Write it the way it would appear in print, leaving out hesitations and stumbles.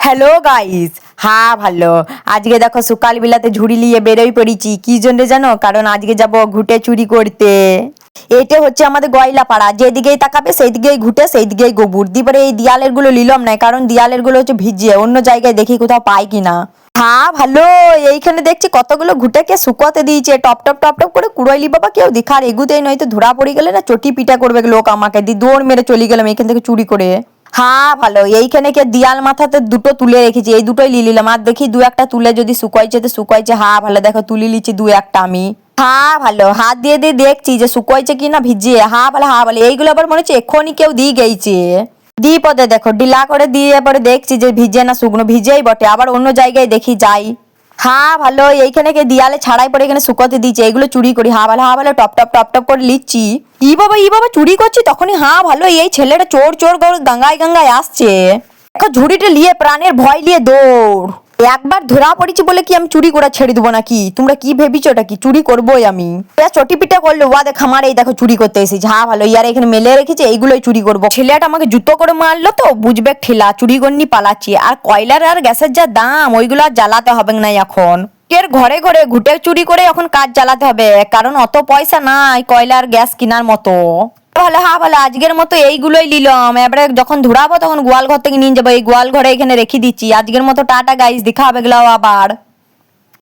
Hello guys. হ্যাঁ ভালো। আজকে দেখো সকাল বেলাতে ঝুড়ি নিয়ে বেরোই পড়েছি, কি জন্য জানো? কারণ আজকে যাব ঘুটে চুরি করতে। এটা হচ্ছে আমাদের গয়লা পাড়া, যেদিকেই তাকাবে সেই দিকেই ঘুটে সেই দিকেই গোবর। দিবারে এই দিয়ালের গুলো নিলাম না, কারণ দিয়ালের গুলো হচ্ছে ভিজিয়ে, অন্য জায়গায় দেখি কোথাও পাই কিনা। হ্যাঁ ভালো। এইখানে দেখছি কতগুলো ঘুটেকে শুকোতে দিয়েছে, টপ টপ টপ টপ করে কুড়াইলি বাবা, কেউ দেখার এগুতেই নয়তো ধরা পড়ে গেলে না চটি পিটা করবে লোক আমাকে। দি দৌড় মেরে চলে গেলাম এখান থেকে চুরি করে। হ্যাঁ ভালো। এইখানে কে দিয়াল মাথাতে দুটো তুলে রেখেছি, এই দুটোই নিয়ে নিলাম। আর দেখি দু একটা তুলে যদি শুকাইছে তো শুকাইছে। হ্যাঁ ভালো, দেখো তুলে নিচ্ছি দু একটা আমি। হ্যাঁ ভালো, হাত দিয়ে দিয়ে দেখছি যে শুকাইছে কি না ভিজিয়ে। হ্যাঁ ভালো, হ্যাঁ ভালো। এইগুলো আবার মনে হচ্ছে এক্ষুনি কেউ দিয়ে গেছে। দিয়ে পদে দেখো ডিলা করে দিয়ে পরে দেখছি যে ভিজে না শুকনো, ভিজেই বটে। আবার অন্য জায়গায় দেখি যাই। হ্যাঁ ভালো। এইখানে কে দিয়ালে ছাড়াই পরে এখানে শুকোতে দিয়েছে, এগুলো চুরি করি। হ্যাঁ ভালো, হ্যাঁ ভালো, টপ টপ টপ টপ করে লিখছি। ই বাবা চুরি করছি তখনই হ্যাঁ ভালো এই ছেলেটা চোর চোর করে গাঙ্গায় গাঙ্গায় আসছে। দেখো ঝুড়িটা নিয়ে প্রাণের ভয় নিয়ে দৌড়। একবার ধরা পড়েছি বলে কি আমি চুরি করা ছেড়ে দেবো নাকি? তোমরা কি ভেবেছো ওটা কি চুরি করবোই আমি? চটি পিটা করলো ওয়া দেখ আমার, এই দেখো চুরি করতে এসেছি। হ্যাঁ ভালো, ইয়ার এখানে মেলে রেখেছে, এইগুলোই চুরি করবো। ছেলেটা আমাকে জুতো করে মারলো তো বুঝবে ঠেলা, চুরি করনি পালাচ্ছি। আর কয়লার আর গ্যাসের যা দাম, ওইগুলো আর জ্বালাতে হবে না এখন। এর ঘরে ঘরে ঘুটে চুরি করে এখন কাজ চালাতে হবে, কারণ অত পয়সা নাই কয়লার গ্যাস কেনার মতো। ভালো, হ্যাঁ ভালো, আজকের মতো এইগুলোই নিলাম। এবারে যখন ধরাবো তখন গোয়াল ঘর থেকে নিয়ে যাবো, এই গোয়াল ঘরে এখানে রেখে দিচ্ছি। আজকের মতো টাটা গাইস, দেখা হবে গেলাও আবার।